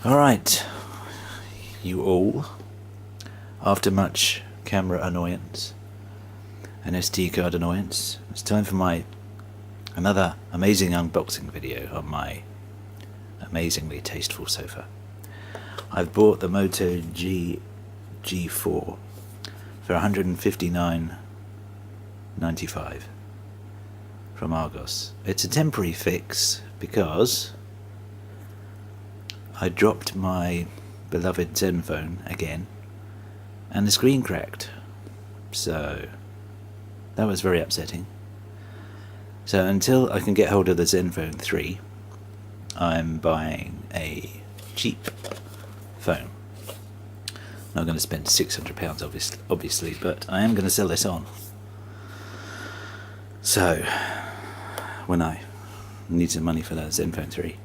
Alright, you all, after much camera annoyance and SD card annoyance, it's time for another amazing unboxing video on my amazingly tasteful sofa. I've bought the Moto G4 for $159.95 from Argos. It's a temporary fix because I dropped my beloved Zen phone again and the screen cracked, so that was very upsetting. So until I can get hold of the Zen phone 3, I'm buying a cheap phone. Not going to spend £600 obviously, but I am going to sell this on. So when I need some money for that Zen phone 3,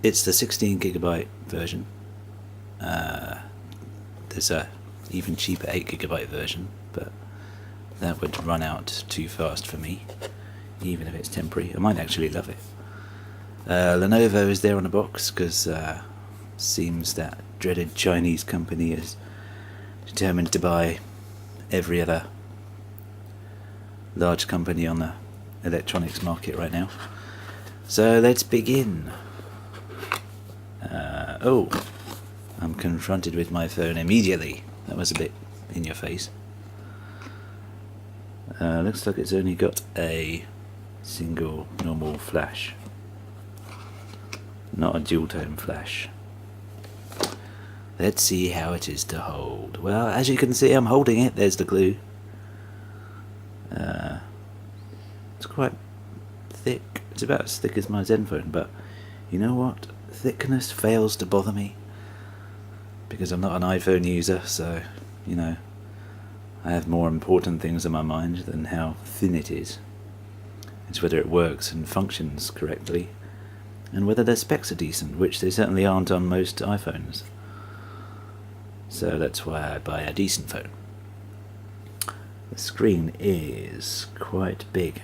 it's the 16GB version. There's a even cheaper 8GB version, but that would run out too fast for me, even if it's temporary. I might actually love it. Lenovo is there on the box because seems that dreaded Chinese company is determined to buy every other large company on the electronics market right now. So let's begin. Oh, I'm confronted with my phone immediately. That was a bit in your face. Looks like it's only got a single normal flash, not a dual tone flash. Let's see how it is to hold. Well, as you can see, I'm holding it. There's the glue. It's quite thick. It's about as thick as my Zen phone, but you know what? Thickness fails to bother me because I'm not an iPhone user, so you know, I have more important things in my mind than how thin it is. It's whether it works and functions correctly, and whether their specs are decent, which they certainly aren't on most iPhones. So that's why I buy a decent phone. The screen is quite big.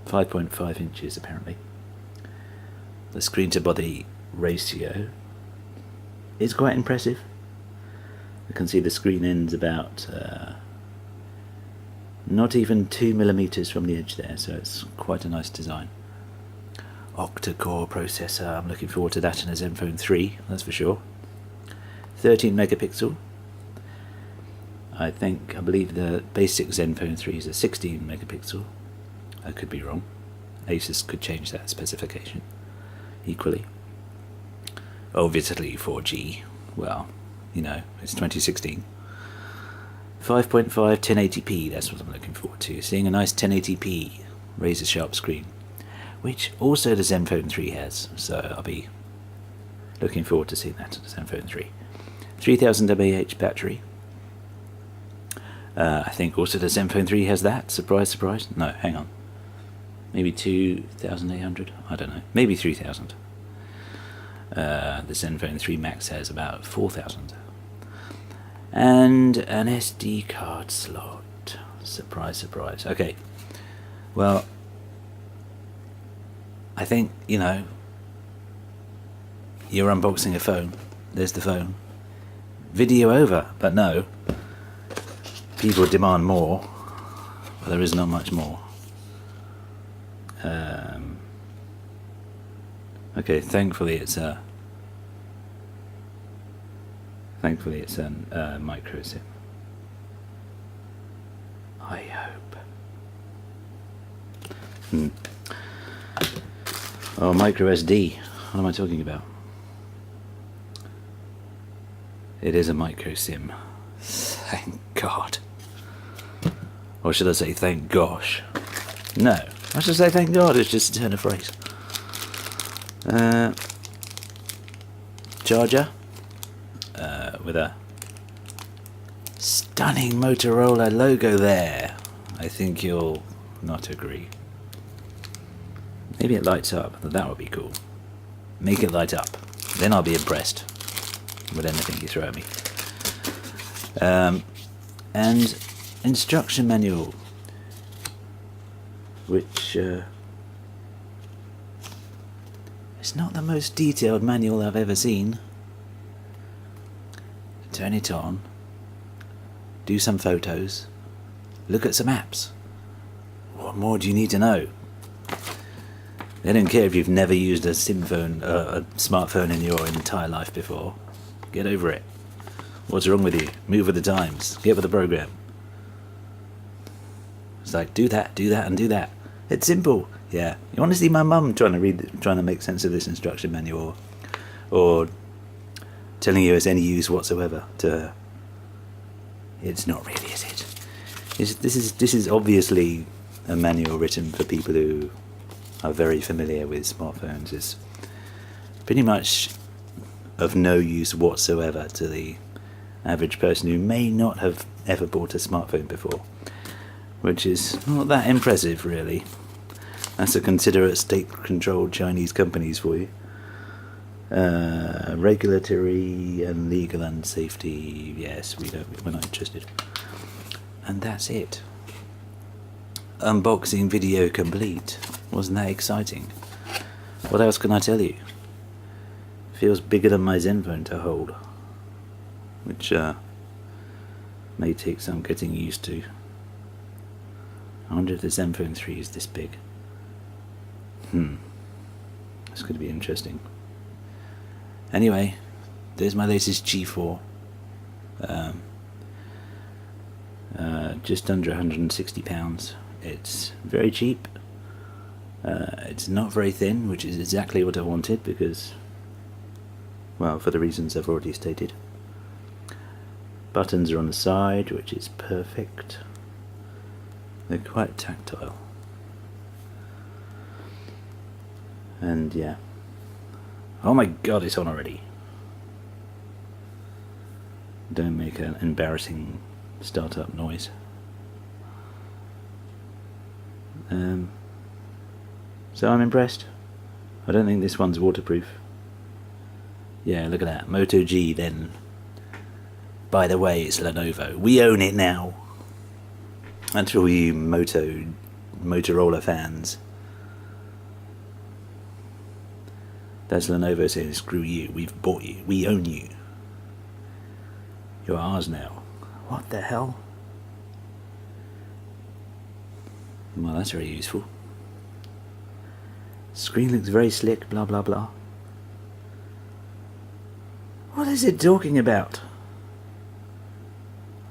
5.5 inches apparently. The screen to body ratio is quite impressive. You can see the screen ends about not even 2mm from the edge there, so it's quite a nice design. Octa-core processor, I'm looking forward to that in a Zen phone 3, that's for sure. 13 megapixel. I believe the basic Zen phone 3 is a 16 megapixel. I could be wrong. Asus could change that specification equally. Obviously 4G, well, you know, it's 2016. 5.5 1080p, that's what I'm looking forward to. Seeing a nice 1080p razor sharp screen, which also the Zen phone 3 has, so I'll be looking forward to seeing that on the Zen phone 3. 3000 mAh battery. I think also the Zen phone 3 has that. Surprise, surprise. No, hang on. Maybe 2,800? I don't know. Maybe 3,000. The Zen phone 3 Max has about 4,000. And an SD card slot. Surprise, surprise. Okay. Well, I think, you know, you're unboxing a phone. There's the phone. Video over. But no. People demand more. Well, there is not much more. Okay, thankfully it's a micro SIM. I hope. Oh, micro SD. What am I talking about? It is a micro SIM. Thank God. Or should I say thank gosh? No, I should say thank God. It's just a turn of phrase. Charger with a stunning Motorola logo there. I think you'll not agree. Maybe it lights up, but that would be cool. Make it light up, then I'll be impressed with anything you throw at me. And instruction manual. which it's not the most detailed manual I've ever seen. Turn it on, do some photos, look at some apps. What more do you need to know? They don't care if you've never used a smartphone in your entire life before. Get over it. What's wrong with you? Move with the times. Get with the program. It's like, do that, and do that. It's simple. Yeah. You want to see my mum trying to make sense of this instruction manual, or telling you it's any use whatsoever to her? It's not really, is it? This is obviously a manual written for people who are very familiar with smartphones. It's pretty much of no use whatsoever to the average person who may not have ever bought a smartphone before, which is not that impressive, really. That's a considerate state-controlled Chinese companies for you. Regulatory and legal and safety, yes, we're not interested. And that's it. Unboxing video complete. Wasn't that exciting? What else can I tell you? Feels bigger than my Zenfone to hold, which may take some getting used to. I wonder if the Zenfone 3 is this big. It's going to be interesting. Anyway, there's my latest G4. Just under £160. It's very cheap. It's not very thin, which is exactly what I wanted because, well, for the reasons I've already stated. Buttons are on the side, which is perfect. They're quite tactile. And yeah. Oh my god, it's on already. Don't make an embarrassing startup noise. So I'm impressed. I don't think this one's waterproof. Yeah, look at that. Moto G then. By the way, it's Lenovo. We own it now. And to all you Motorola fans. That's Lenovo saying, screw you, we've bought you, we own you. You're ours now. What the hell? Well, that's very useful. Screen looks very slick, blah blah blah. What is it talking about?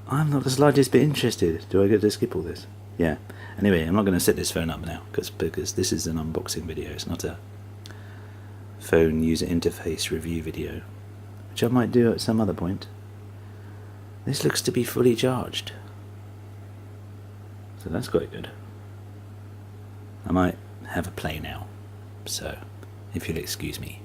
I'm not the slightest bit interested. Do I get to skip all this? Yeah. Anyway, I'm not going to set this phone up now because this is an unboxing video. It's not a phone user interface review video, which I might do at some other point. This looks to be fully charged, so that's quite good. I might have a play now, so if you'll excuse me.